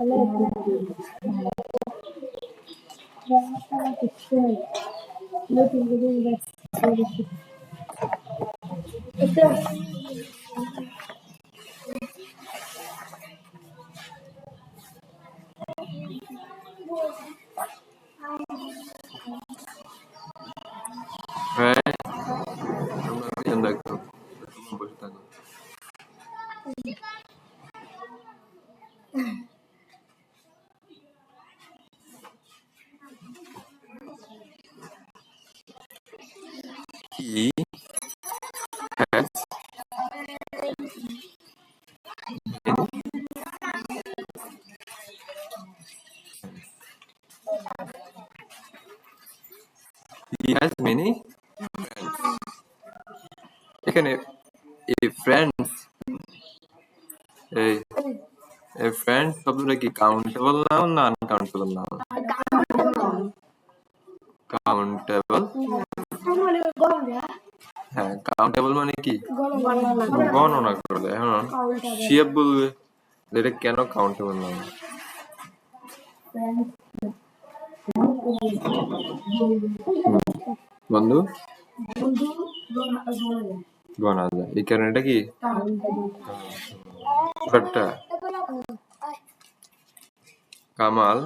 হ্যাঁ, তোমরা ধ্যান রাখো, তোমরা বসে থাকো। He has he has many friends. এখানে এই friends এই এই friends শব্দটা কি countable নাউন না আনকাউন্টেবল নাউন? কাউন্টেবল। হ্যাঁ, কাউন্টেবল মানে কি গণনা করলে। এখন শিয়াব বলবে এটা কেন কাউন্টেবল নাউন? বন্ধু গণা যায়, এই কারণে এটা কি ব্যাপারটা। Kamal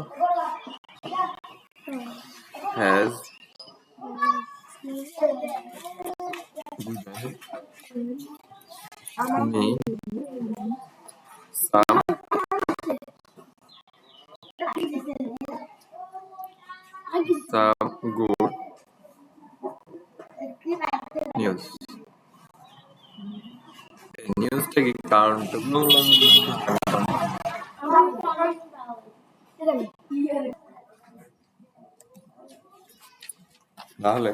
has me some good news. এই নিউজটা কি কাউন্টেবল? তাহলে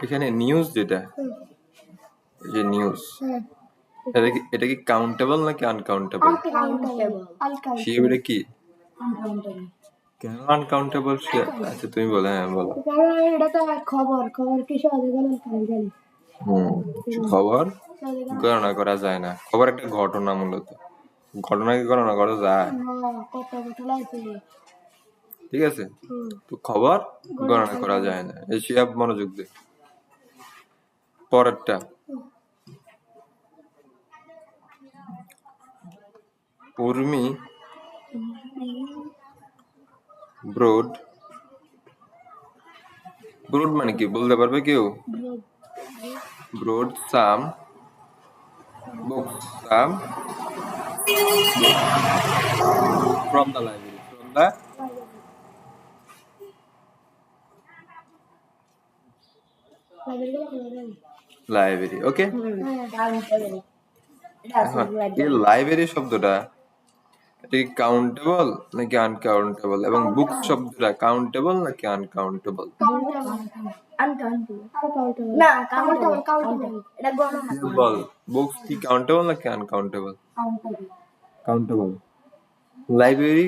এখানে নিউজ যেটা, যে নিউজ এটা কি কাউন্টেবল নাকি আনকাউন্টেবল? এটা কি কেন আনকাউন্টেবল? আচ্ছা তুমি বলো। হ্যাঁ বলো। খবর গণনা করা যায় না। খবর একটা ঘটনা, মূলত ঘটনাকে গণনা করা যায়, ঠিক আছে? তো খবর গণনা করা যায় না। এই শিয়াব মনোযোগ দে। পরেরটা উর্মি ব্রোড। ব্রোড মানে কি বলতে পারবে কেউ? Brought some books, some from the library, from the library. Okay, এই লাইব্রেরি শব্দটা এটা কি কাউন্টেবল নাকি আনকাউন্টেবল? এবং বুক শব্দটা কাউন্টেবল নাকি আনকাউন্টেবল? বল, বুকস কি কাউন্টেবল নাকি আনকাউন্টেবল? কাউন্টেবল। লাইব্রেরি,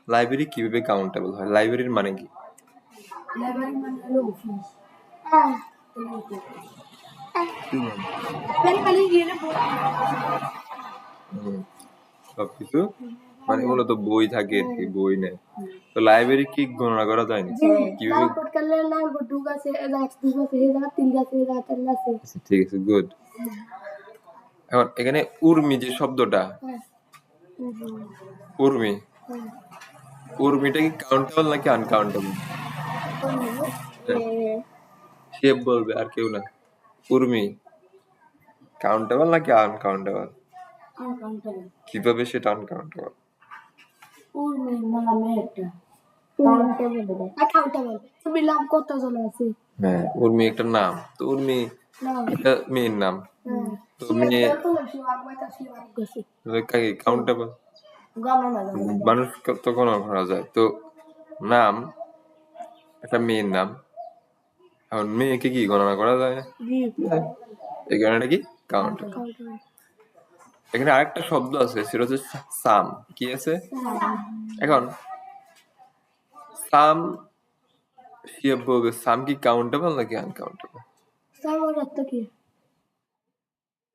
লাইব্রেরি কিভাবে কাউন্টেবল হয়? লাইব্রেরির মানে কি? সবকিছু মানে মূলত বই থাকে, বই নেই। তো লাইব্রেরি কি গণনা করা যায় না? কিভাবে? ঠিক আছে, গুড। এখন এখানে উর্মি যে শব্দটা, উর্মি, উর্মিটা কি কাউন্টেবল নাকি আনকাউন্টেবল? সে বলবে, আর কেউ না। উর্মি কাউন্টেবল নাকি আনকাউন্টেবল? কিভাবে সেটা আনকাউন্টেবল? হ্যাঁ, উর্মি একটা নাম। তো উর্মি একটা মেয়ের নাম। তো মেয়ে কাউন্টেবল, মানুষ তো গণনা করা যায়। তো নাম একটা মেয়ের নাম, এখন মেয়েকে কি গণনা করা যায় না? এই কারণে কি কাউন্টেবল। এখানে আরেকটা শব্দ আছে, সেটা হচ্ছে সাম। কি আছে? এখন সাম শিয়াব বলবে, সাম কি কাউন্টেবল নাকি আনকাউন্টেবল?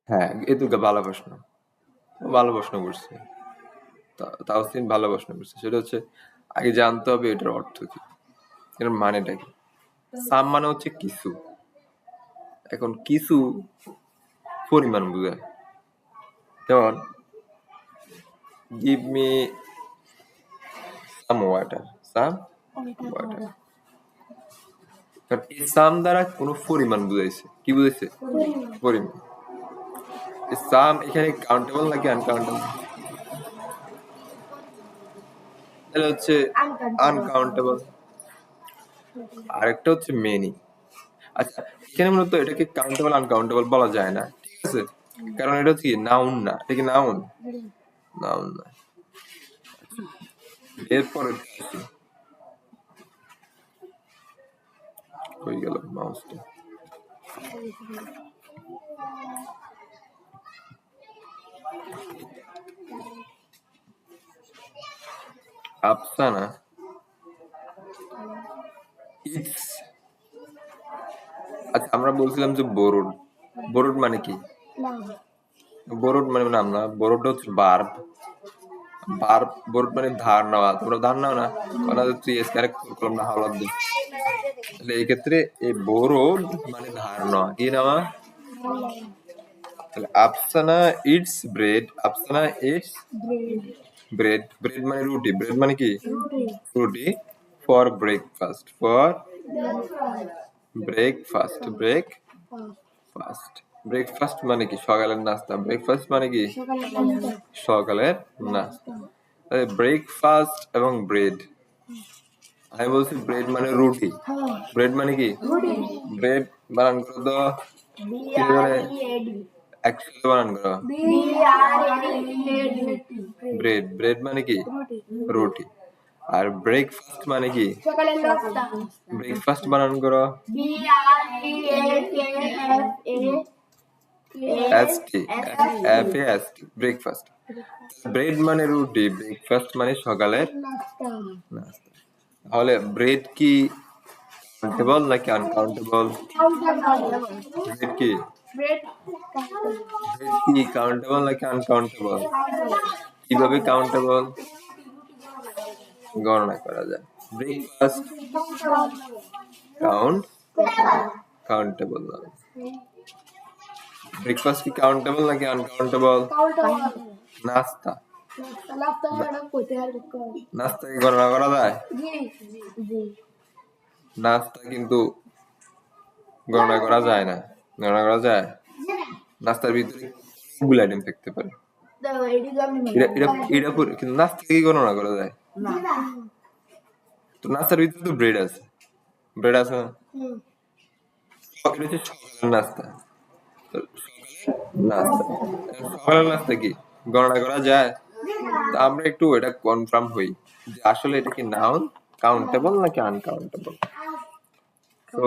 হ্যাঁ, এই তো ভালো প্রশ্ন, ভালো প্রশ্ন করছে। তাওসিন ভালো প্রশ্ন করছে, সেটা হচ্ছে আগে জানতে হবে এটার অর্থ কি, এর মানেটা কি। সাম মানে হচ্ছে কিছু, এখন কিছু পরিমাণ বোঝায়। যেমন give me some water, some water, কারণ এই সাম দ্বারা কোনো পরিমাণ বুঝাইছে, কি বুঝাইছে? পরিমাণ। সাম এখানে কাউন্টেবল নাকি আনকাউন্টেবল? তাহলে হচ্ছে আনকাউন্টেবল। আরেকটা হচ্ছে মেনি। আচ্ছা, এখানে মূলত এটাকে কাউন্টেবল আনকাউন্টেবল বলা যায় না, ঠিক আছে, কারণ এটা হচ্ছে কি নাউন না, এটা কি নাউন? নাউন না। এরপরে হয়ে গেল মাউসটা। আফসানা ইটস, আচ্ছা আমরা বলছিলাম যে বরুড, বরুড মানে কি? বরুড মানে নাম না, বরুড হচ্ছে বার্ব। বার্ব বরুড মানে ধার নেওয়া, তোমরা ধার নাও না, ওরা তুই ক্যারেক্ট করলাম না হাওলাত দিই, তাহলে এই ক্ষেত্রে এই বরুড মানে ধার নেওয়া, কি নেওয়া? তাহলে Afsana it's bread, Afsana it's bread, bread মানে রুটি, ব্রেড মানে কি? রুটি, for breakfast, for breakfast, breakfast, breakfast মানে কি? সকালের নাস্তা, ব্রেকফাস্ট মানে কি? সকালের নাস্তা। ব্রেকফাস্ট এবং ব্রেড, আমি বলছি ব্রেড মানে রুটি, ব্রেড মানে কি? ব্রেড বানান করো তো, একসাথে বানান করো, ব্রেড, ব্রেড মানে কি? রুটি। আর ব্রেকফাস্ট মানে কি? ব্রেকফাস্ট বানান করো, ব্রেকফাস্ট। ব্রেড মানে রুটি, ব্রেকফাস্ট মানে সকালের নাস্তা। তাহলে ব্রেড কি কাউন্টেবল নাকি আনকাউন্টেবল? ব্রেড কি কাউন্টেবল নাকি আনকাউন্টেবল? কিভাবে কাউন্টেবল গণনা করা যায়? ব্রেকফাস্ট কাউন্টেবল না, ব্রেকফাস্ট কি কাউন্টেবল নাকি আনকাউন্টেবল? নাস্তা, নাস্তা কি গণনা করা যায়? নাস্তা কিন্তু গণনা করা যায় না, গণনা করা যায়? নাস্তার ভিতরে অনেকগুলো আইটেম থাকতে পারে, কিন্তু নাস্তা কি গণনা করা যায়? তো নাস্তার ভিতরে তো ব্রেড আছে, ব্রেড আছে না, এটা হচ্ছে সকালের নাস্তা। নাস্তা, সকালের নাস্তা কি গণনা করা যায়? তো আমরা একটু এটা কনফার্ম হই যে আসলে এটা কি নাউন, কাউন্টেবল নাকি আনকাউন্টেবল। তো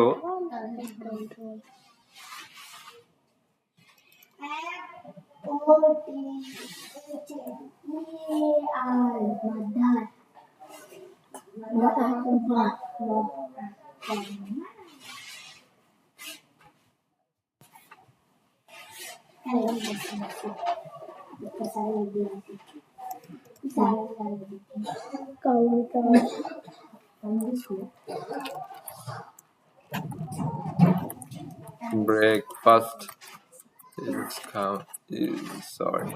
breakfast is sorry.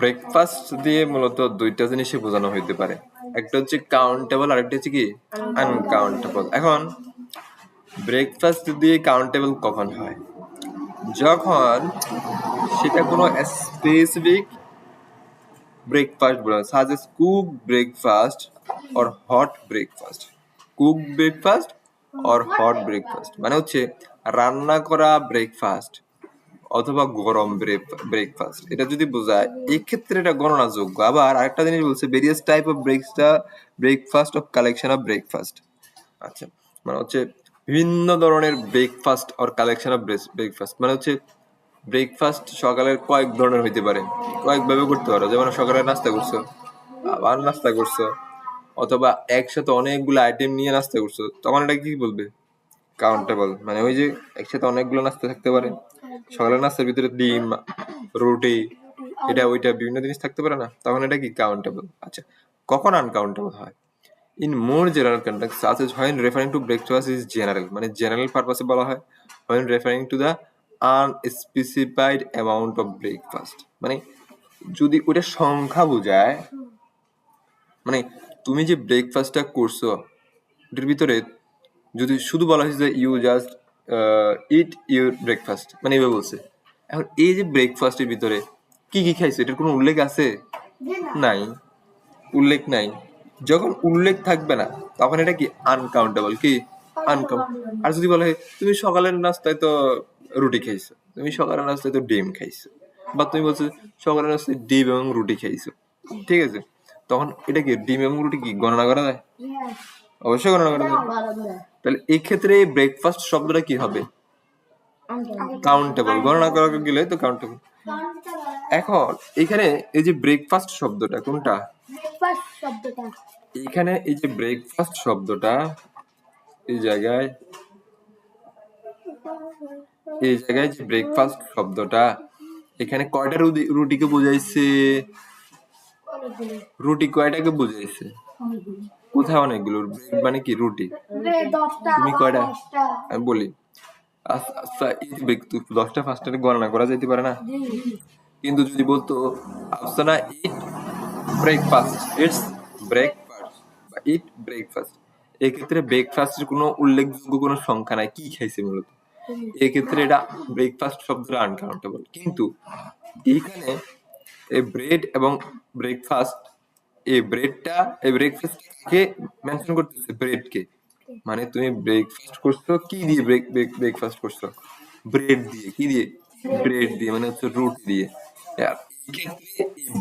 ব্রেকফাস্ট দিয়ে মূলত দুইটা জিনিসই বোঝানো হইতে পারে, একটা হচ্ছে কাউন্টেবল আর একটা হচ্ছে কি আনকাউন্টেবল। এখন ব্রেকফাস্ট দিয়ে কাউন্টেবল কখন হয়? যখন সেটা কোনো স্পেসিফিক ব্রেকফাস্ট বলে, সাজ S cook breakfast or hot breakfast, cook breakfast or hot breakfast মানে হচ্ছে রান্না করা ব্রেকফাস্ট অথবা গরম ব্রেকফাস্ট, এটা যদি বোঝায় এই ক্ষেত্রে এটা গণনাযোগ্য। আবার আরেকটা জিনিস বলছে various type of breakfast of collection of breakfast, আচ্ছা মানে হচ্ছে বিভিন্ন ধরনের breakfast or collection of breakfast, মানে হচ্ছে ব্রেকফাস্ট সকালের কয়েক ধরনের হইতে পারে, কয়েকভাবে করতে পারো। যেমন সকালে নাস্তা করছো, আবার নাস্তা করছো, অথবা একসাথে অনেকগুলো আইটেম নিয়ে নাস্তা করছো, তখন এটা কি বলবে? কাউন্টেবল। মানে ওই যে একসাথে অনেকগুলো নাস্তা থাকতে পারে, সকালের নাস্তার ভিতরে ডিম, রুটি, এটা ওইটা বিভিন্ন জিনিস থাকতে পারে না, তখন এটা কি? কাউন্টেবল। আচ্ছা, কখন আনকাউন্টেবল হয়? In more general context, such as when referring to breakfast is general, মানে জেনারেল পারপাসে বলা হয়। when referring to the unspecified amount of breakfast, মানে যদি ওটা সংখ্যা বোঝায়, মানে তুমি যে ব্রেকফাস্টটা করছো ওটার ভিতরে যদি শুধু বলা হয়েছে যে you just eat your breakfast, মানে এভাবে বলছে। এখন এই যে ব্রেকফাস্টের ভিতরে কি কি খাইছে এটার কোনো উল্লেখ আছে? নাই, উল্লেখ নাই। যখন উল্লেখ থাকবে না তখন এটা কি? আনকাউন্টেবল। কি? আনকাউন্ট। আর যদি বলা হয় তুমি সকালের নাস্তায় তো রুটি খাইছো, তুমি সকালের নাস্তায় তো ডিম খাইছো, বা তুমি বলছো সকালের নাস্তায় ডিম এবং রুটি খাইছো, ঠিক আছে, তখন এটা কি? ডিম এবং রুটি কি গণনা করা যায়? অবশ্যই গণনা করা যায়। তাহলে এই ক্ষেত্রে ব্রেকফাস্ট শব্দটা কি হবে? কাউন্টেবল। গণনা করা গেলে তো কাউন্টেবল। এখন এখানে এই যে ব্রেকফাস্ট শব্দটা কোনটা? এখানে এই যে ব্রেকফাস্ট শব্দটা এই জায়গায় যে ব্রেকফাস্ট শব্দটা এখানে কয়টা রুটিকে বুঝাইছে? রুটি কয়টাকে বুঝাইছে? কোথায় অনেকগুলো? মানে কি রুটি? তুমি কয়টা? আমি বলি, আচ্ছা, এই 10টা ফার্স্টে গণনা করা যেতে পারে না? কিন্তু যদি বলতো Afsana eat breakfast, it's breakfast বা ইট ব্রেকফাস্ট, এক্ষেত্রে ব্রেকফাস্টের কোনো উল্লেখযোগ্য কোনো সংখ্যা নাই, কি খাইছে মূলত, এক্ষেত্রে এটা ব্রেকফাস্ট শব্দটা আনকাউন্টেবল। কিন্তু এইখানে এই ব্রেড এবং ব্রেকফাস্ট, এই ব্রেকফাস্টকে মেনশন করতেছে, ব্রেডকে। মানে তুমি ব্রেকফাস্ট করছো কি দিয়ে? ব্রেকফাস্ট করছো ব্রেড দিয়ে। কি দিয়ে? ব্রেড দিয়ে, মানে হচ্ছে রুটি দিয়ে।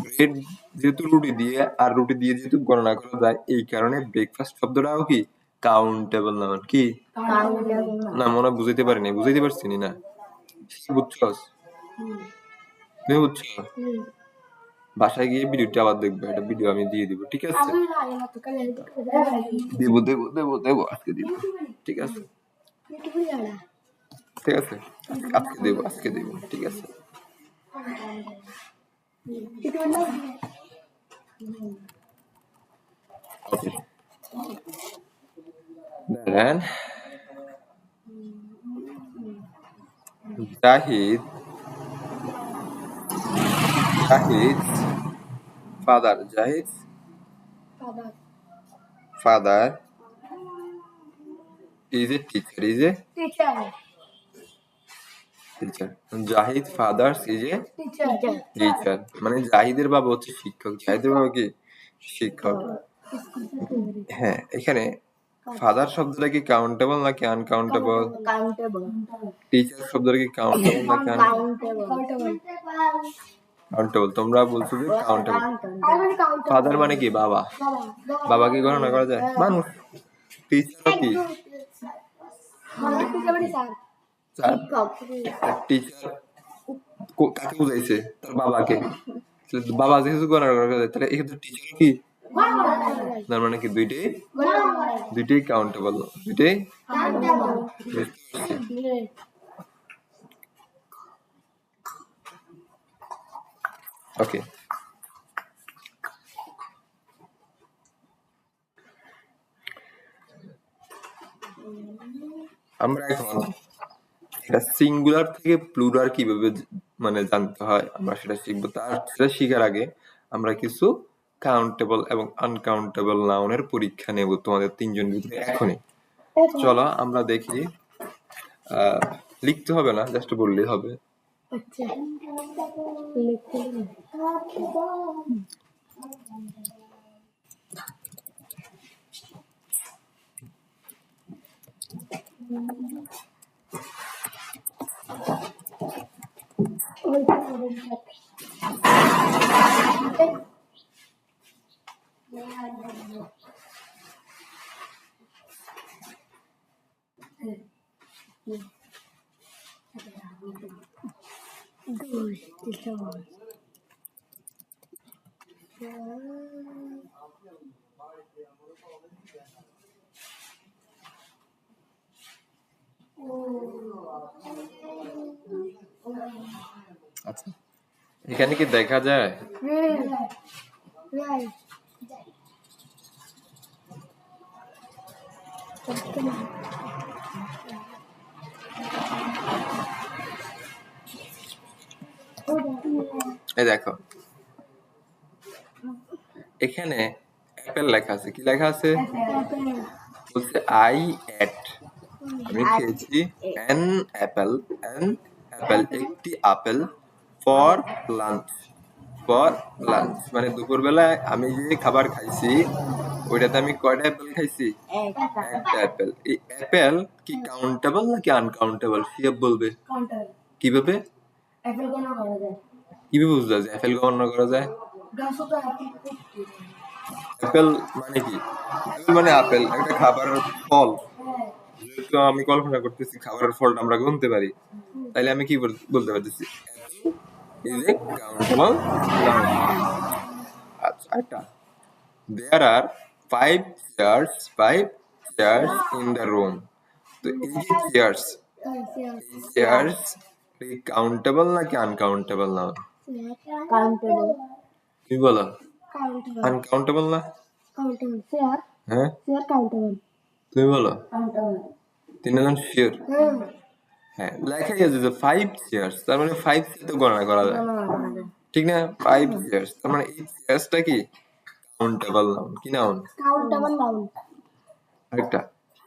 ব্রেড যেহেতু রুটি দিয়ে, আর রুটি দিয়ে যেহেতু গণনা করা যায়, এই কারণে ব্রেকফাস্ট শব্দটাও কি? কাউন্টেবল না। কি না? মনে বুঝাইতে পারিনি? বুঝাইতে পারছি না? বুঝছস? তুমি বুঝছো? বাসায় গিয়ে ভিডিওটা আবার দেখবে, একটা ভিডিও আমি দিয়ে দিব, ঠিক আছে? দেবো দেবো দেবো দেবো, আজকে দিব, ঠিক আছে? ঠিক আছে, আজকে দেবো, ঠিক আছে? Okay, then Zahid father, Zahid father is a teacher, Zahid father's is a teacher, মানে জাহিদের বাবা হচ্ছে শিক্ষক। জাহিদের বাবা কি? শিক্ষক। হ্যাঁ, এখানে ফাদার শব্দটা কি কাউন্টেবল নাকি আনকাউন্টেবল? টিচার শব্দটা কি কাউন্টেবল নাকি কাউন্টেবল? তোমরা বলছো যে কাউন্টেবল। ফাদার মানে কি? বাবা। বাবা কি গণনা করা যায়? মানুষ। টিচার কি? টিচার কাকে বুঝাইছে? তার বাবাকে। বাবা যেহেতু গণনা করা যায়, তাহলে এক্ষেত্রে টিচার কি? তার মানে কি দুইটাই কাউন্টেবল, দুইটাই। ওকে, আমরা এখন এটা সিঙ্গুলার থেকে প্লুরাল কিভাবে মানে জানতে হয় আমরা সেটা শিখবো। সেটা শিখার আগে আমরা কিছু কাউন্টেবল এবং আনকাউন্টেবল নাউনের পরীক্ষা নেব তোমাদের তিনজন ভিতরে এখনই। চলো আমরা দেখি। লিখতে হবে না, জাস্ট বললেই হবে। আচ্ছা, এখানে কি দেখা যায়? এই দেখো, এখানে অ্যাপেল লেখা আছে। কি লেখা আছে? বলছে আই এট, আমি খেয়েছি অ্যান অ্যাপেল, একটি আপেল, ফর লাঞ্চ। মানে দুপুরবেলায় আমি যে খাবার খাইছি ওইটাতে আমি কয়টা অ্যাপেল খাইছি? একটা অ্যাপেল। এই অ্যাপেল কি কাউন্টেবল নাকি আনকাউন্টেবল? সে বলবে। কিভাবে বুঝলা যে অ্যাপেল গণনা করা যায়? অ্যাপেল মানে কি? অ্যাপেল মানে আপেল, একটা খাবারের ফল। যেহেতু আমি কল্পনা করতেছি খাবারের ফলটা আমরা গুনতে পারি, তাইলে আমি কি বলতে পারতেছি? is a countable noun. আচ্ছা, একটা there are five chairs in the room. তো এই যে chairs কাউন্টেবল নাকি আনকাউন্টেবল নাউন? তুমি বলো। আনকাউন্টেবল না? হ্যাঁ, তুমি বলো। তিনজন শিওর? হ্যাঁ, লেখাই আছে যে 5 চেয়ার্স, তার মানে 5 তো গণনা করা যায়, ঠিক না? 5 চেয়ার্স, তার মানে এই চেয়ার্সটা কি কাউন্টেবল নাউন? কি নাউন? আরেকটা,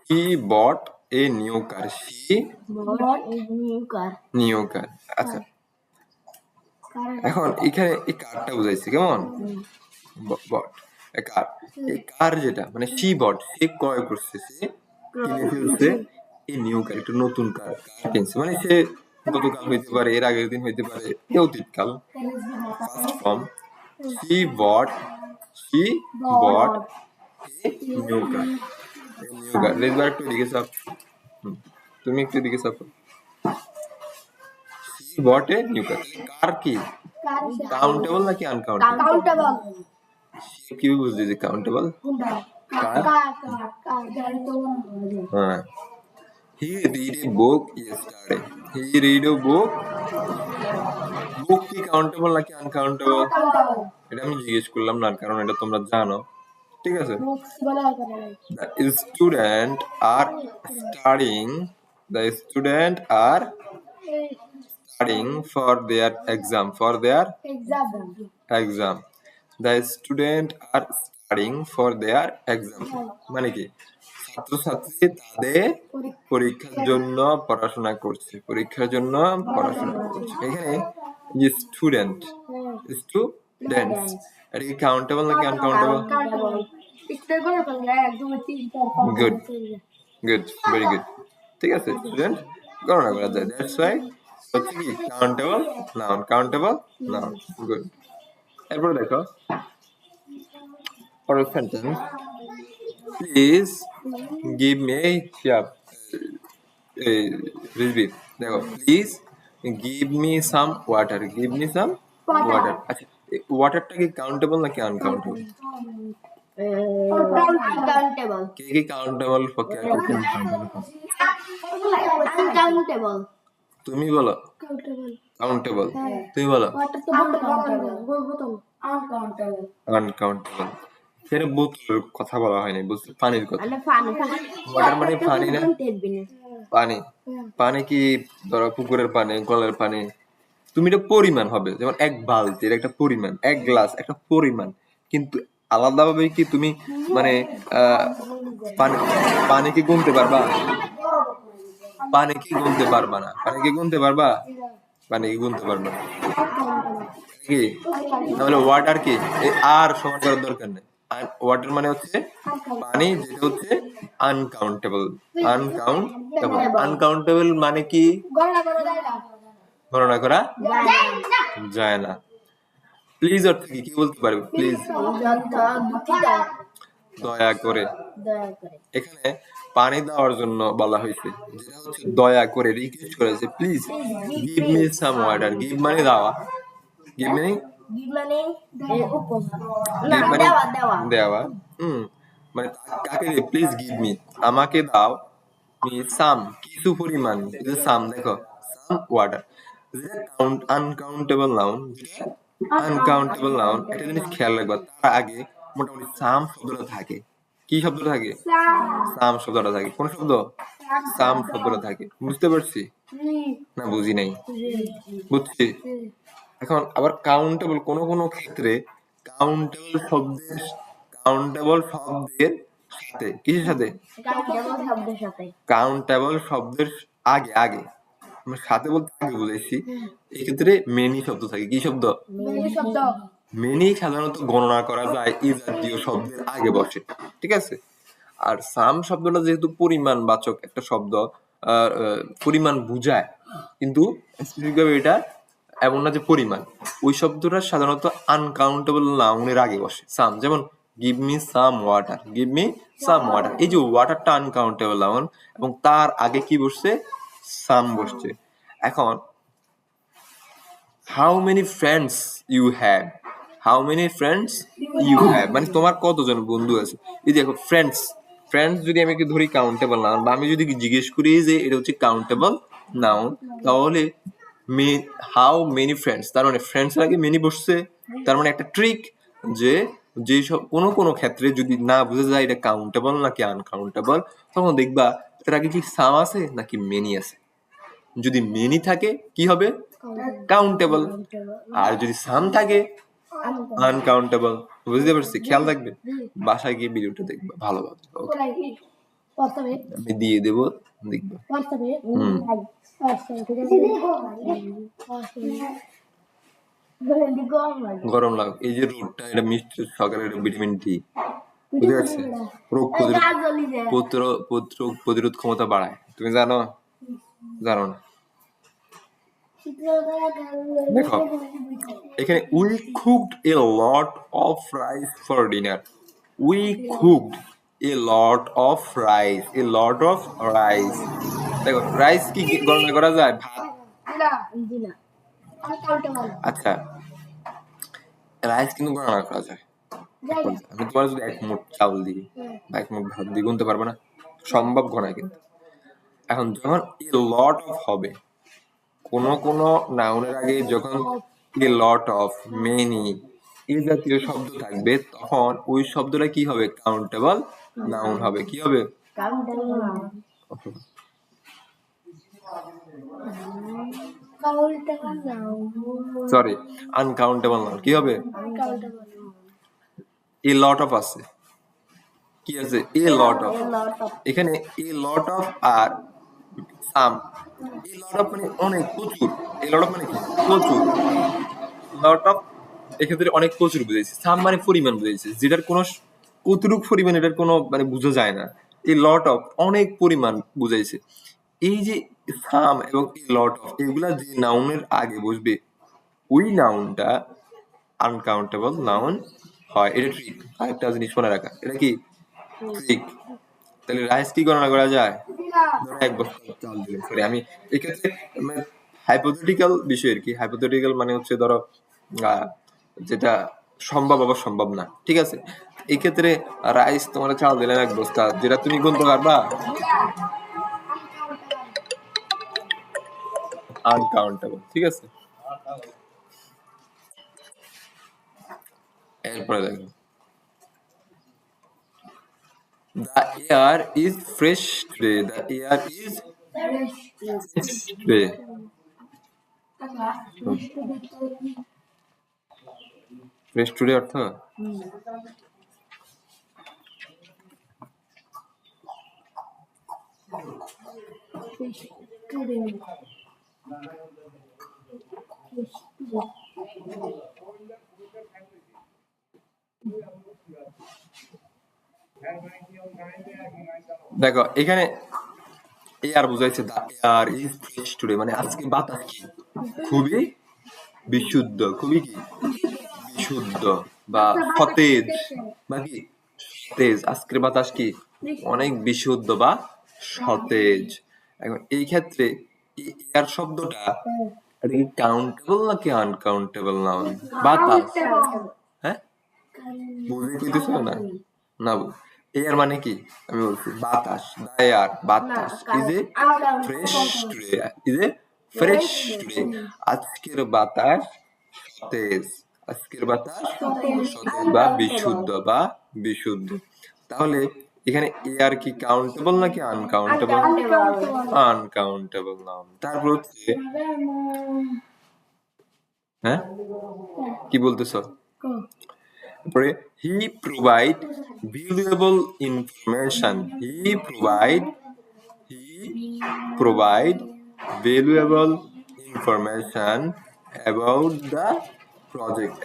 he bought a new car. New car. আচ্ছা, এখন এখানে এই কারটা বুঝাইছে কেমন? বট কার, এই কার যেটা মানে সি বট, সে ক্রয় করছে, সে কিনে ফেলছে এই নিউ কার, একটা নতুন কার কিনছে। মানে সে গতকাল হইতে পারে, এর আগের দিন হইতে পারে, অতীতকাল। First form, she bought a new car. রেজবার একটু এদিকে চাপ, তুমি একটু এদিকে চাপ। সি বট এ নিউ কার, কার কি কাউন্টেবল নাকি আনকাউন্টেবল? কি বুঝলি যে কাউন্টেবল? হ্যাঁ, he read a book yesterday. বুক কি কাউন্টেবল নাকি আনকাউন্টেবল? এটা আমি জিজ্ঞেস করলাম না, কারণ এটা তোমরা জানো, ঠিক আছে? The student are studying for their exam. The student are studying for their exam. মানে কি? ছাত্রছাত্রী তাদের পরীক্ষার জন্য পড়াশোনা করছে। এখানে যে স্টুডেন্টস, এটা কি কাউন্টেবল নাকি আনকাউন্টেবল? গুড, ভেরি গুড, ঠিক আছে। স্টুডেন্ট গণনা করা যায়, দ্যাটস ওয়াই হচ্ছে কি কাউন্টেবল নাউন। গুড। এরপরে দেখো পরের সেন্টেন্স, প্লিজ গিভ মি দেখো, please give me some water. আচ্ছা, ওয়াটারটা কি কাউন্টেবল নাকি আনকাউন্টেবল? কে কি কাউন্টেবল? তুমি বলো কাউন্টেবল, তুমি বলো আনকাউন্টেবল। সেটা বোতলের কথা বলা হয়নি, বলছি পানির কথা। ওয়াটার মানে পানি না? পানি কি ধরো পুকুরের পানি, কলের পানি, তুমি এটা পরিমাণ হবে, যেমন এক বালতির একটা পরিমাণ, এক গ্লাস একটা পরিমাণ, কিন্তু আলাদাভাবে কি তুমি মানে পানি কি গুনতে পারবা? পানি কি গুনতে পারবা না? কি তাহলে ওয়াটার কি আর সমান করার দরকার নেই। ওয়াটার মানে হচ্ছে পানি, যেটা হচ্ছে আনকাউন্টেবল মানে কি গণনা করা যায় না। প্লিজ অর্থ কি বলতে পারবে? প্লিজ দয়া করে। এখানে পানি দেওয়ার জন্য বলা হয়েছে, যেটা হচ্ছে দয়া করে রিকোয়েস্ট করেছে, please give me some water. Give মানে দেওয়া, গিভ মানে দেওয়া। মানে কাকে, প্লিজ গিভ মি আমাকে দাও, মি সাম কিছু পরিমাণ, সাম দেখো some water, uncountable noun, uncountable noun. একটা জিনিস খেয়াল রাখবা, তার আগে মোটামুটি সাম শব্দটা থাকে। কি শব্দটা থাকে? সাম শব্দটা থাকে। কোন শব্দ? সাম শব্দটা থাকে। বুঝতে পারছি না বুঝি নাই? বুঝছি। এখন আবার কাউন্টেবল কোন কোন ক্ষেত্রে কাউন্টেবল শব্দের সাথে, কিসের সাথে? কাউন্টেবল শব্দের আগে আগে, সাথে বলতে আগে বুঝাইছি। এই ক্ষেত্রে মেনি শব্দ থাকে। কি শব্দ? মেনি সাধারণত গণনা করা যায় এই জাতীয় শব্দের আগে বসে, ঠিক আছে। আর সাম শব্দটা যেহেতু পরিমাণ বাচক একটা শব্দ, পরিমাণ বুঝায়, কিন্তু স্পেসিফিকভাবে এটা এমন না যে পরিমাণ। ওই শব্দটা সাধারণত আনকাউন্টেবল নাউনের আগে বসে। সাম, যেমন give me some water, give me some water. এই যে ওয়াটারটা আনকাউন্টেবল নাউন এবং তার আগে কি বসছে? সাম বসছে। এখন how many friends you have, how many friends you have মানে তোমার কতজন বন্ধু আছে। এই দেখো ফ্রেন্ডস, ফ্রেন্ডস যদি আমি ধরি কাউন্টেবল নাউন, বা আমি যদি জিজ্ঞেস করি যে এটা হচ্ছে কাউন্টেবল নাউন, তাহলে হাউ মেনি ফ্রেন্ডস, তার মানে ফ্রেন্ডস এর আগে মেনি বসছে। তার মানে একটা ট্রিক, যে যেসব কোনো কোনো ক্ষেত্রে যদি না বুঝে যায় এটা কাউন্টেবল নাকি আনকাউন্টেবল, তখন দেখবা এর আগে কি সাম আছে নাকি মেনি আছে। যদি মেনি থাকে কি হবে? কাউন্টেবল। আর যদি সাম থাকে আনকাউন্টেবল। বুঝতে পারছি? খেয়াল রাখবে, বাসায় গিয়ে ভিডিওটা দেখবে ভালোভাবে। আমি দিয়ে দেবো, দেখবে। গরম লাগে, এই যে রোদটা, এটা মিষ্টি সকালের ভিটামিন ডি, বুঝতে পারছি। রোগ প্রতিরোধ ক্ষমতা বাড়ায়, তুমি জানো? জানো না? দেখো এখানে we cooked A lot of rice for dinner. We cooked A lot of rice, A lot of rice. দেখো রাইস কি গণনা করা যায়? ভাত। আচ্ছা, রাইস কিন্তু গণনা করা যায়। আমি তোমার যদি এক মুঠ চাউল দিই বা এক মুঠ ভাত দিই, গুনতে পারবো না? সম্ভব গণা কিন্তু। এখন যখন এ লট অফ হবে, কোন কোন নাউনের আগে যখন এ লট অফ, মেনি এই জাতীয় শব্দ থাকবে, তখন ওই শব্দটা কি হবে? কাউন্টেবল নাউন হবে। কি হবে? Sorry, uncountable noun. কি হবে? এ লট অফ আছে, কি আছে? এ লট অফ। এখানে এ lot of R some. A lot of মানে অনেক, প্রচুর। এ লট অফ মানে কি? প্রচুর। লট অফ এক্ষেত্রে অনেক প্রচুর বুঝাইছে। সাম মানে পরিমাণ বুঝাইছে, যেটার কোনো কতটুকু পরিমাণ এটার কোনো মানে বোঝা যায় না। এই লট অফ অনেক পরিমাণ বুঝাইছে। এই যে সাম এবং এই লট অফ, এগুলা যে নাউনের আগে বসবে, ওই নাউনটা আনকাউন্টেবল নাউন হয়। এটা ট্রিক। আরেকটা জিনিস মনে রাখা, এটা কি ট্রিক। তাহলে রাইস কি গণনা করা যায়? ধরো এক বস্তা চাল দিলে, সরি আমি এক্ষেত্রে মানে হাইপোথেটিক্যাল বিষয় আর কি। হাইপোথেটিক্যাল মানে হচ্ছে ধরো যেটা সম্ভব আবার সম্ভব না, ঠিক আছে। এই ক্ষেত্রে রাইস তোমার চাল দিলেন এক বস্তা, যেটা তুমি গুনতে পারবা? আনকাউন্টেবল, ঠিক আছে। এরপরে দেখো, the air is fresh today, the air is fresh today. Fresh today অর্থ দেখো এখানে এয়ার বুঝাইছে, দা এয়ার ইজ ফ্রেশ টুডে মানে আজকে বাতাস কি? খুবই বিশুদ্ধ, খুবই কি? বিশুদ্ধ বা সতেজ, বা কি সতেজ। আজকের বাতাস কি? অনেক বিশুদ্ধ বা সতেজ। এখন এই ক্ষেত্রে এয়ার শব্দটা এটা কি কাউন্টেবল নাকি আনকাউন্টেবল নাউন? বাতাস, হ্যাঁ বুঝে কইতেছো না? না এয়ার মানে কি আমি বলছি বাতাস, এয়ার বাতাস is a fresh today, is a fresh today. আজকের বাতাস সতেজ, আজকের বাতাস সতেজ বা বিশুদ্ধ বা বিশুদ্ধ। তাহলে এখানে এয়ার কি কাউন্টেবল নাকি আনকাউন্টেবল? Uncountable noun. তারপর হচ্ছে হ্যাঁ কি বলতেছ? তারপরে he provide valuable information, he provide valuable information about the project,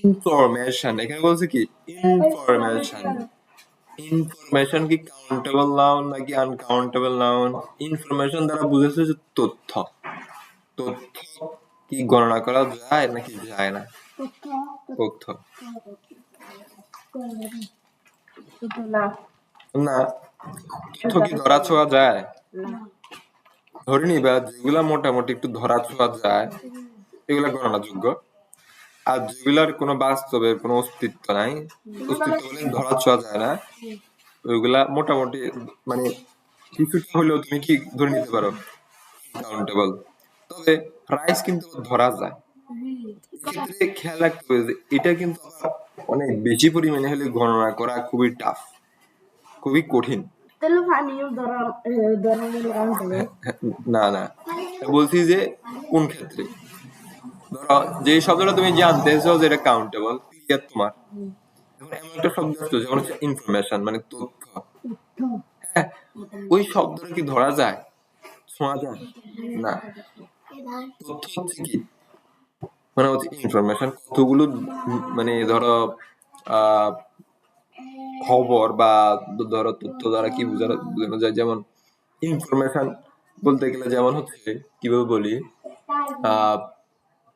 information এখানে বলছে কি ইনফরমেশন কি কাউন্টেবল নাউন নাকি আনকাউন্টেবল নাউন? ইনফরমেশন দ্বারা বুঝেছে যে তথ্য কি গণনা করা যায় নাকি যায় না? তথ্য না, তথ্য কি ধরা ছোঁয়া যায়? ধরে নিবা যেগুলা মোটামুটি একটু ধরা ছোঁয়া যায় এগুলা গণনাযোগ্য, আর যেগুলার কোনো বাস্তবে কোনো অস্তিত্ব নাই, অস্তিত্ব বলে ধরা ছোঁয়া যায় না, ওইগুলা মোটামুটি মানে কিছুটা হলেও তুমি কি ধরে নিতে পারো কাউন্টেবল। তবে রাইস কিন্তু ধরা যায়। এক্ষেত্রে খেয়াল রাখতে হবে যে এটা কিন্তু অনেক বেশি পরিমাণে হলে গণনা করা খুবই টাফ, খুবই কঠিন। না না বলছি যে কোন ক্ষেত্রে ধরো যে শব্দটা তুমি জানতেছো যে এটা কাউন্টেবল ক্লিয়ার তোমার, এখন এমন একটা শব্দ আসতো যেমন হচ্ছে ইনফরমেশন মানে তথ্য, হ্যাঁ ওই শব্দটা কি ধরা যায়, শোনা যায় না? তথ্য হচ্ছে কি মানে হচ্ছে ইনফরমেশন, কতগুলো মানে ধরো খবর বা ধরো তথ্য দ্বারা কি বোঝানো যায়, যেমন ইনফরমেশন বলতে গেলে যেমন হচ্ছে কিভাবে বলি,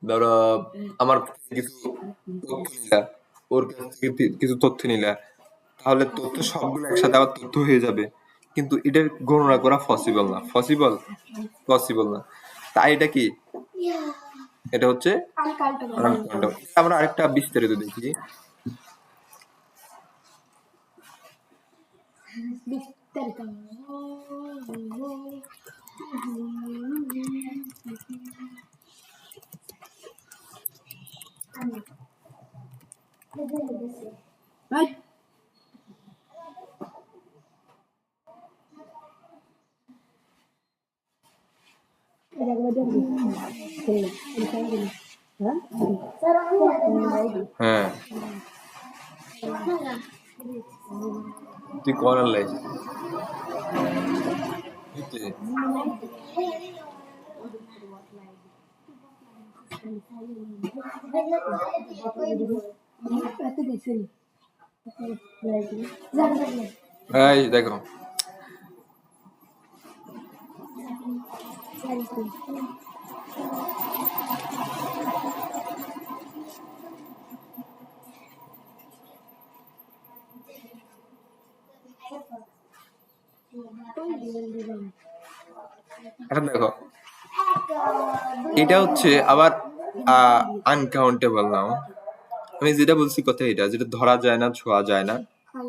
ধরো আমার কিছু তথ্য নিলা, ওর কাছ থেকে কিছু তথ্য নিলা, তাহলে তথ্য সবগুলো একসাথে আবার তথ্য হয়ে যাবে, কিন্তু এটা গণনা করা পসিবল না। তাই এটা কি এটা হচ্ছে আমরা আরেকটা বিস্তারিত দেখি। হ্যাঁ তুই করার লাই দেখো এখন দেখো এটা হচ্ছে আবার আনকাউন্টেবল নাও। আমি যেটা বলছি কথা এটা যেটা ধরা যায় না, ছোঁয়া যায় না,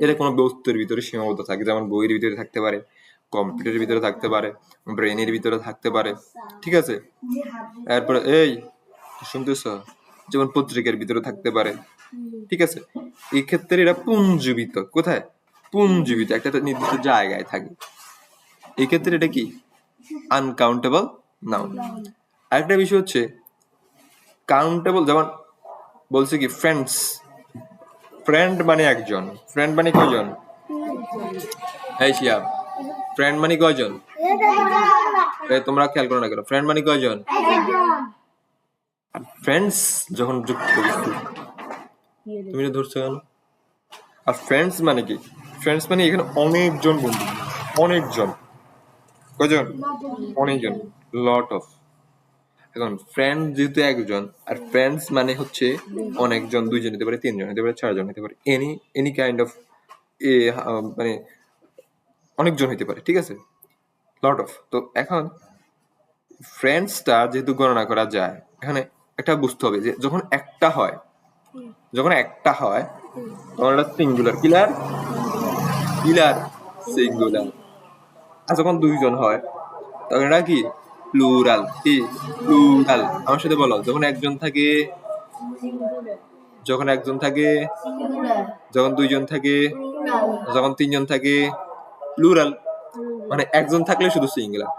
এটা কোনো বস্তুর ভিতরে সীমাবদ্ধ থাকে, যেমন বইয়ের ভিতরে থাকতে পারে, কম্পিউটারের ভিতরে থাকতে পারে, ব্রেনের ভিতরে থাকতে পারে, ঠিক আছে? এরপরে এই শুনতেছ, যেমন পত্রিকার ভিতরে থাকতে পারে, ঠিক আছে? এই ক্ষেত্রে এরা পুঞ্জীবিত, কোথায় পুঞ্জীবিত একটা নির্দিষ্ট জায়গায় থাকে, এই ক্ষেত্রে এটা কি আনকাউন্টেবল নাউন। আরেকটা বিষয় হচ্ছে কাউন্টেবল, যেমন বলছে কি ফ্রেন্ড মানে একজন, ফ্রেন্ড মানে কয়জন? এই শিয়া ফ্রেন্ড মানে কয়জন? তোমরা খেয়াল করো না কেন, ফ্রেন্ড মানে কয়জন? ফ্রেন্ডস যখন যুক্ত করছি তুমি ধরছো কেন? আর ফ্রেন্ডস মানে কি? ফ্রেন্ডস মানে এখানে অনেকজন বন্ধু, অনেকজন, কয়জন? অনেকজন, লট অফ। এখন ফ্রেন্ড যেহেতু একজন, আর ফ্রেন্ডস মানে হচ্ছে অনেকজন, 2 জন হতে পারে, 3 জন হতে পারে, 4 জন হতে পারে, এনি কাইন্ড অফ মানে অনেকজন হতে পারে, ঠিক আছে, লট অফ। তো এখন ফ্রেন্ডসটা যেহেতু গণনা করা যায়, এখানে একটা বুঝতে হবে যে যখন একটা হয় তখন এটা সিঙ্গুলার, কিলার সিঙ্গুলার। আর যখন 2 জন হয় তখন এটা কি প্লুরাল, কি প্লুরাল। আমার সাথে বলো, যখন একজন থাকে, যখন 2 জন থাকে, যখন 3 জন থাকে, প্লুরাল। মানে একজন থাকলে শুধু সিঙ্গুলার,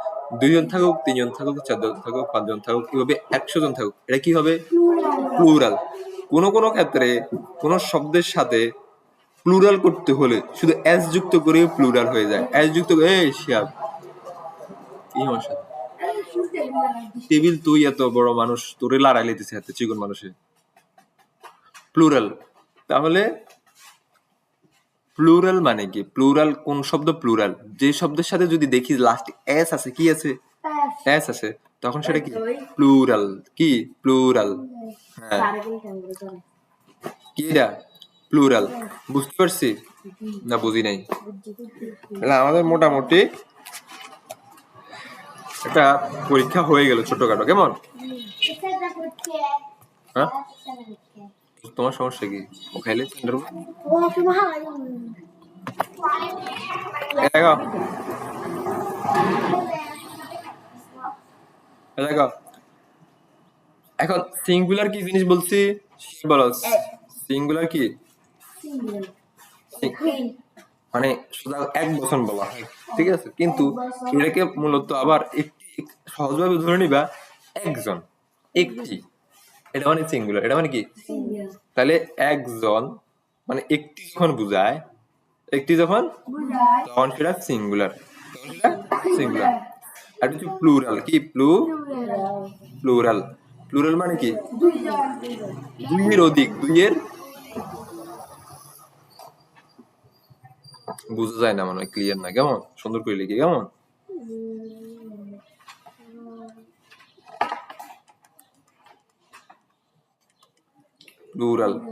2 জন থাকুক, 3 জন থাকুক, 4 জন থাকুক, 5 জন থাকুক, কিভাবে 100 জন থাকুক, এটা কি হবে প্লুরাল। কোনো ক্ষেত্রে কোনো শব্দের সাথে প্লুরাল করতে হলে শুধু এস যুক্ত করে প্লুরাল হয়ে যায়। এস যুক্ত করে শিয়াব টেবিল, তুই এত বড় মানুষ, তোরে লড়াই লেতেছে এত চিকন মানুষে, প্লুরাল। তাহলে প্লুরাল মানে কি? প্লুরাল কোন শব্দ? প্লুরাল যে শব্দের সাথে যদি দেখি লাস্ট এস আছে, কি আছে? এস আছে, তখন সেটা কি প্লুরাল, কি প্লুরাল। হ্যাঁ, কি এটা প্লুরাল। বুঝতে পারছি না বুঝি নাই? আমাদের মোটামুটি একটা পরীক্ষা হয়ে গেল ছোটখাটো, কেমন? হ্যাঁ, তোমার সমস্যা কি? ও খাইলে দেখো, দেখো এখন সিঙ্গুলার কি জিনিস বলছি বলো। সিঙ্গুলার কি? মানে শুধু এক বচন বলা হয়, ঠিক আছে, কিন্তু এটাকে মূলত আবার একটি সহজভাবে ধরে নিবা একজন, একটি, এটা মানে সিঙ্গুলার। এটা মানে কি? তাহলে একজন মানে একটি যখন বুঝায়, তখন সেটা সিঙ্গুলার, আর হচ্ছে প্লুরাল, কি প্লুরাল। প্লুরাল মানে কি? দুইয়ের অধিক, বুঝা যায় না মনে হয়, ক্লিয়ার না, কেমন সুন্দর করে লিখি, কেমন?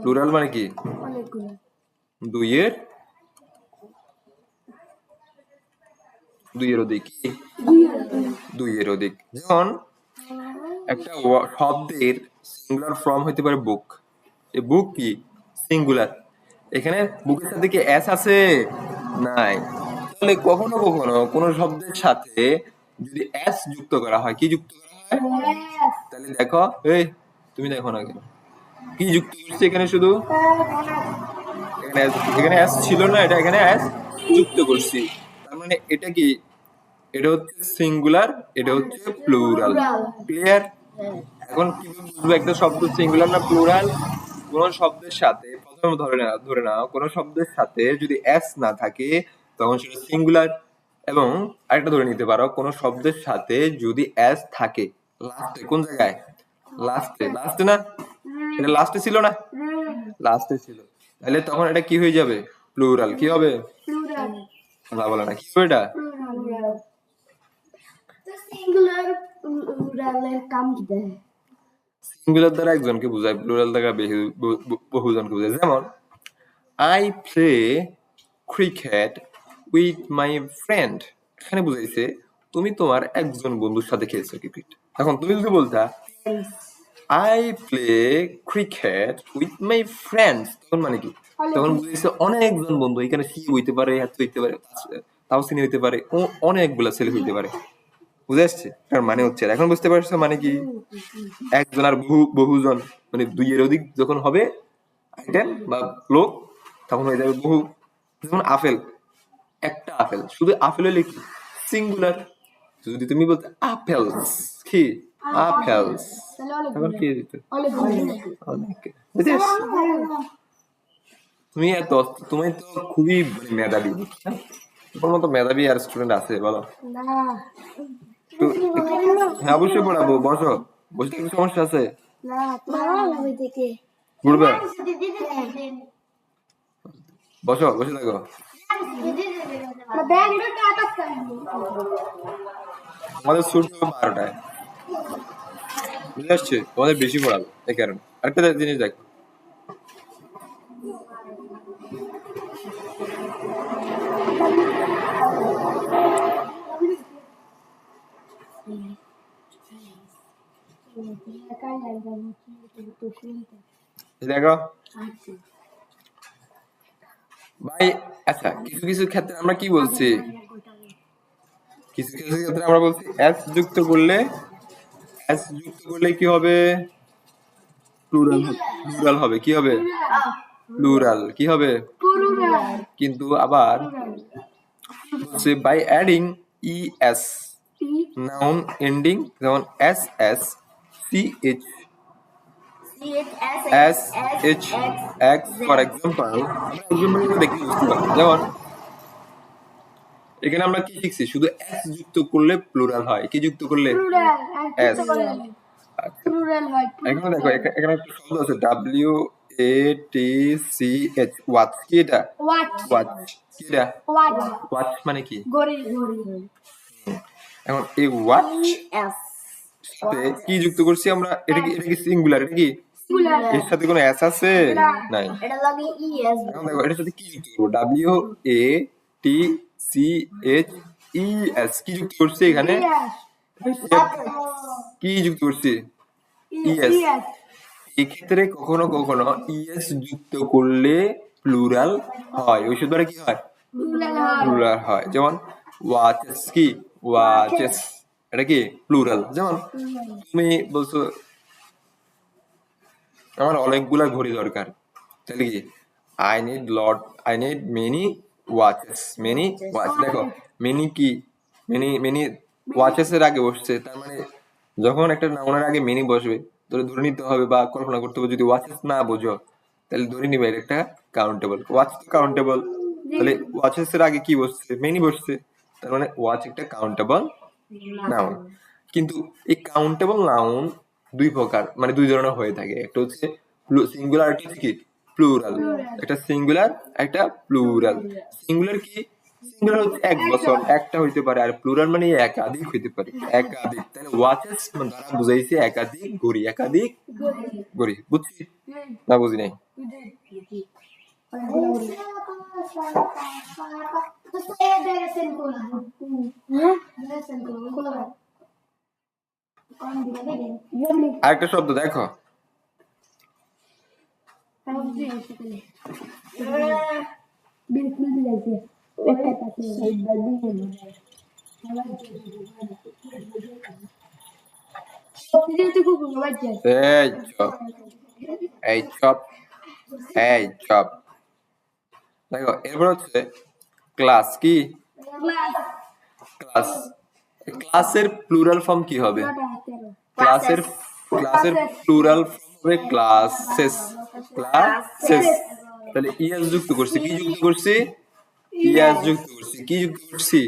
প্লুরাল মানে কি? দুইয়ের অধিক, দুইয়ের অধিক। যেমন একটা শব্দের সিঙ্গুলার ফর্ম হইতে পারে বুক। এই বুক কি সিঙ্গুলার? এখানে বুকের সাথে কি এস আছে? নাই। তাহলে কখনো কোন শব্দের সাথে যদি এস যুক্ত করা হয়, কি যুক্ত করা হয়? তাহলে দেখো, এই তুমি দেখো না কেন, কি যুক্ত করছে এখানে? শুধু এখানে এস ছিল না, এটা এখানে এস যুক্ত করছি। তার মানে এটা কি? এটা হচ্ছে সিঙ্গুলার, এটা হচ্ছে প্লুরাল। ক্লিয়ার? এখন কিভাবে বুঝবো একটা শব্দ সিঙ্গুলার না প্লুরাল? কোন শব্দের সাথে, প্রথমে ধরে নাও কোন শব্দের সাথে যদি এস না থাকে তখন সেটা সিঙ্গুলার। এবং আরেকটা ধরে নিতে পারো, কোন শব্দের সাথে যদি এস থাকে লাস্টে, কোন জায়গায়? লাস্টে না? এটা লাস্টে ছিল না? লাস্টে ছিল, তাহলে তখন এটা কি হয়ে যাবে? প্লুরাল। কি হবে? কথা বলে না, কি হবে এটা? সিঙ্গুলার দ্বারা একজনকে বোঝায়, প্লুরাল দ্বারা বহুজনকে বোঝায়। যেমন I play cricket with my friend, এখানে বুঝাইছে তুমি তোমার একজন বন্ধুর সাথে খেলছো ক্রিকেট। এখন তুমি যদি বলতা I play cricket with my friends, তখন মানে কি? তখন বুঝাইছে অনেকজন বন্ধু, এখানে সি হইতে পারে, হাত হইতে পারে, তাও সিনি হইতে পারে, অনেকগুলা ছেলে হইতে পারে। বুঝে আসছে? তার মানে হচ্ছে, এখন বুঝতে পারছো মানে কি? একজন আর বহুজন, মানে দুইয়ের অধিক যখন হবে আইটেম বা লোক, তখন হয়ে যাবে বহু। যেমন আপেল, একটা আপেল, শুধু আপেল হলে কি সিঙ্গুলার। যদি তুমি বলতে আপেলস, কি আপেলস, তখন কি দিতে? তুমি তো খুবই মেধাবী, তোমার মতো মেধাবী আর স্টুডেন্ট আছে বলো? হ্যাঁ, অবশ্যই পড়াবো, বসো। বসতে কি সমস্যা আছে? ঘুরবে? বসো, বসে থাকো। আমাদের শুরু 12টায়। বুঝে আসছে? তোমাদের বেশি পড়াবে এই কারণে। আরেকটা জিনিস দেখো, দেখো ভাই, আচ্ছা কিছু কিছু ক্ষেত্রে আমরা কি বলছি, কিছু কিছু ক্ষেত্রে আমরা বলছি এস যুক্ত করলে, এস যুক্ত করলে কি হবে, প্লুরাল হবে, প্লুরাল হবে, কি হবে, প্লুরাল, কি হবে, কিন্তু আবার বলছে by adding E S noun ending, যেমন S S C H S H X for example, আমরা দেখি বুঝতে পারবো। যেমন এখানে আমরা কি শিখছি, শুধু এস যুক্ত করলে প্লুরাল হয়, কি যুক্ত করলে, এস। এখানে দেখো এখানে একটা শব্দ আছে W A T C H, watch, কি এটা, ওয়াচ, কি এটা, ওয়াচ মানে কি, এখন এই ওয়াচ সাথে কি যুক্ত করছি আমরা, এটা কি, এটা কি সিঙ্গুলার, এটা কি, এর সাথে কোনো এস আছে, নাই, এখন দেখো এটার সাথে কি যুক্ত করবো, W A T C H E S, কি যুক্ত করছি এখানে, কি যুক্ত করছি, ইএস। এক্ষেত্রে কখনো কখনো ইএস যুক্ত করলে প্লুরাল হয়, ওই শব্দটা কি হয়, প্লুরাল হয়। যেমন ওয়াচেস, কি ওয়াচেস, এটা কি প্লুরাল। যেমন তুমি বলছো আমার অনেকগুলা ঘড়ি দরকার, তাহলে কি I need many watches, many watch. দেখো মেনি কি, মেনি মেনি ওয়াচেস এর আগে বসছে, তার মানে যখন একটা নাউনের আগে মেনি বসবে তাহলে ধরে নিতে হবে বা কল্পনা করতে হবে, যদি ওয়াচেস না বোঝো তাহলে ধরে নিবে এটা একটা কাউন্টেবল, ওয়াচ তো কাউন্টেবল, তাহলে ওয়াচেস এর আগে কি বসছে, মেনি বসছে, তার মানে ওয়াচ একটা কাউন্টেবল নাউন। কিন্তু এই কাউন্টেবল নাউন দুই প্রকার, মানে দুই ধরনের হয়ে থাকে, একটা হচ্ছে সিঙ্গুলার, একটা হচ্ছে কি প্লুরাল, একটা সিঙ্গুলার একটা প্লুরাল। সিঙ্গুলার কি, সিঙ্গুলার হচ্ছে এক বছর একটা হইতে পারে, আর প্লুরাল মানে একাধিক হইতে পারে, একাধিক। তাহলে ওয়াচেস দ্বারা বুঝাইছে একাধিক ঘড়ি, একাধিক ঘড়ি, বুঝছি না বুঝি নাই, আরেকটা শব্দ দেখো, এই চপ, এই চপ, এই চপ। দেখো এরপর হচ্ছে ক্লাস, কি ক্লাস, ক্লাসের প্লুরাল ফর্ম কি হবে, ক্লাসের, ক্লাসের প্লুরাল ফর্ম হবে ক্লাসেস, ক্লাসেস। তাহলে ইএস যুক্ত করছি, কি যুক্ত করছি, ইএস যুক্ত করছি, কি যুক্ত করছি,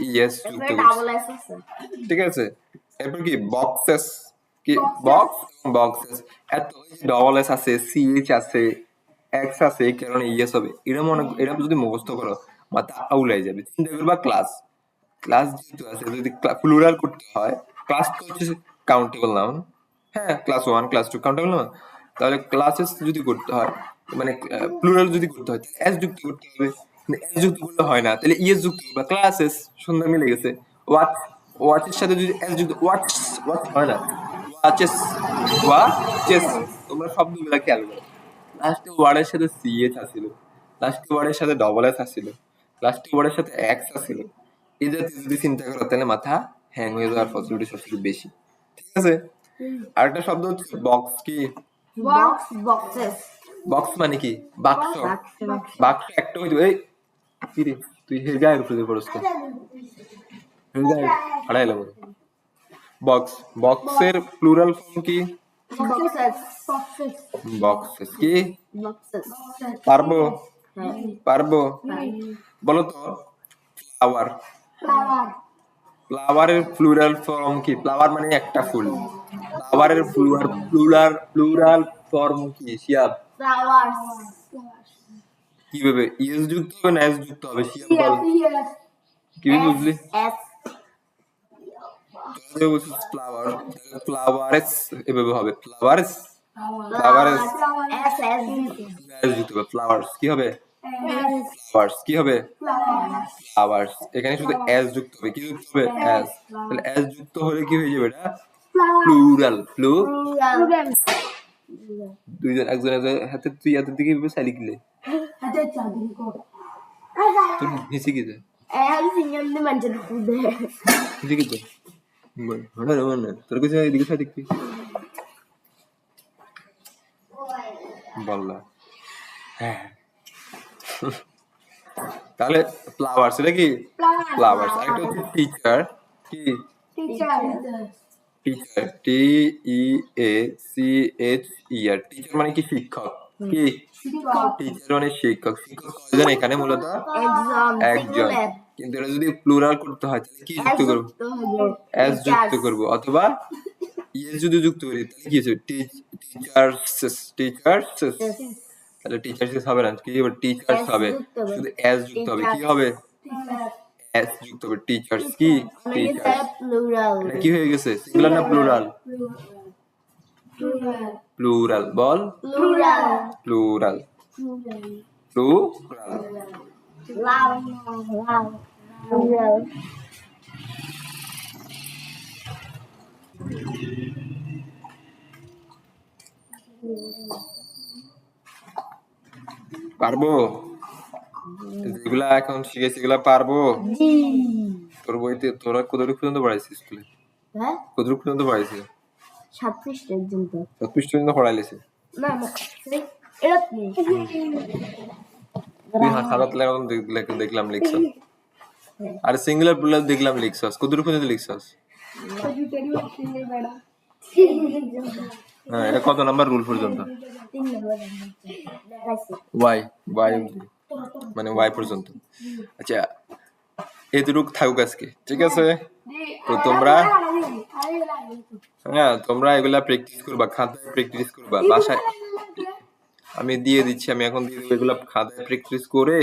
ইএস যুক্ত করছি, ঠিক আছে। এরপর কি বক্সেস, কি বক্স, বক্সেস, এত ডবল এস আছে, সিএইচ আছে, এক্স আছে, এই কারণে ইএস হবে। এটা মনে, এটা যদি মুখস্থ করো মাথা আউলাই যাবে। চিন্তা করবা ক্লাস, ক্লাস যেহেতু আছে, যদি প্লুরাল করতে হয়, ক্লাস তো হচ্ছে কাউন্টেবল নাউন, হ্যাঁ ক্লাস 1 ক্লাস 2 কাউন্টেবল নাউন, তাহলে ক্লাসেস যদি করতে হয়, মানে প্লুরাল যদি করতে হয় এস যুক্ত করতে হবে, এস যুক্ত করলে হয় না, তাহলে ইএস যুক্ত করবে, ক্লাসেস, সুন্দর মিলে গেছে। ওয়াচ, ওয়াচের সাথে যদি এস যুক্ত, ওয়াচ, ওয়াচ হয় না, ওয়াচেস, ওয়াচেস। তোমরা শব্দগুলো খেয়াল করো, লাস্টে ওয়ার্ডের সাথে সিএচ আসিল, লাস্টে ওয়ার্ডের সাথে ডবল এস আসিল, লাস্টে ওয়ার্ডের সাথে এক্স আসিল, এই জাতীয় যদি চিন্তা করো তাহলে মাথা হ্যাং হয়ে যাওয়ার পসিবিলিটি সবচেয়ে বেশি, ঠিক আছে। আরেকটা শব্দ হচ্ছে বক্স, কি বক্স, বক্সেস, বক্স মানে কি বাক্স, বাক্স একটা হইতো, এই কি রে তুই হে গায়ের উপরে পড়ছ তো, হে গায়ে হারাইলাম। বক্স, বক্সের প্লুরাল ফর্ম কি, বক্সেস, কি পারবো, পারবো, বলো তো ফ্লাওয়ার, ফ্লাওয়ারের প্লুরাল ফর্ম কি, ফ্লাওয়ার মানে একটা ফুল, ফ্লাওয়ারের প্লুরাল, প্লুরাল ফর্ম কি, শিয়াব, কিভাবে ইএস যুক্ত হবে না এস যুক্ত হবে, শিয়াব বল, কি বুঝলি, ফ্লাওয়ার, ফ্লাওয়ারেস এভাবে হবে, ফ্লাওয়ারেস, ফ্লাওয়ারেস যুক্ত হবে, ফ্লাওয়ার্স কি হবে, ফ্লাওয়ার্স কি হবে, ফ্লাওয়ার্স। এখানে শুধু এস যুক্ত হবে, কি যুক্ত হবে, এস। তাহলে এস যুক্ত হলে কি হয়ে যাবে, এটা প্লুরাল। দুইজন একজন হাতে, তুই হাতের দিকে চাই লিখলে তোর নিচে কি যায়, নিচে কি যায় তোর কাছে এদিকে চাই দেখবি বললা। হ্যাঁ তাহলে ফ্লাওয়ার্স, এটা কি ফ্লাওয়ার্স। আরেকটা হচ্ছে টিচার, কি টিচার, TEACHER, টিচার মানে কি শিক্ষক, কি টিচার মানে শিক্ষক। শিক্ষক কয়জন এখানে, মূলত একজন। কিন্তু এটা যদি প্লুরাল করতে হয় তাহলে কি যুক্ত করবো, এস যুক্ত করবো, অথবা ইএস যদি যুক্ত করি তাহলে কি হচ্ছে, টিচার্স, টিচার্স। তাহলে টিচার্স হবে না, কি হবে, টিচার্স হবে, শুধু এস যুক্ত হবে, কি হবে, এস যুক্ত হবে, টিচার্স, কি টিচার্স। এটা কি হয়ে গেছে, সিঙ্গুলার না প্লুরাল, প্লুরাল বল, প্লুরাল, প্লুরাল। পারবো, যেগুলা এখন শিখেছি এগুলা পারবো। তোর বইতে তোরা কতটুকু পর্যন্ত পড়াইছিস স্কুলে, কতটুকু পর্যন্ত পড়াইছিস, 7 পর্যন্ত পড়াইলিছে। তুই খাতাত দেখলাম লিখছস, আর সিঙ্গুলার প্লুরাল দেখলাম লিখছস, কতটুকু পর্যন্ত লিখছস, হ্যাঁ এটা কত নাম্বার রুল পর্যন্ত, ওয়াই মানে ওয়াই পর্যন্ত। আচ্ছা এতটুক থাকুক আজকে, ঠিক আছে। তো তোমরা, হ্যাঁ তোমরা এগুলা প্র্যাকটিস করবা, খাতায় প্র্যাকটিস করবা, বাসায় আমি দিয়ে দিচ্ছি, আমি এখন দিয়ে দেবো, এগুলা খাতায় প্র্যাকটিস করে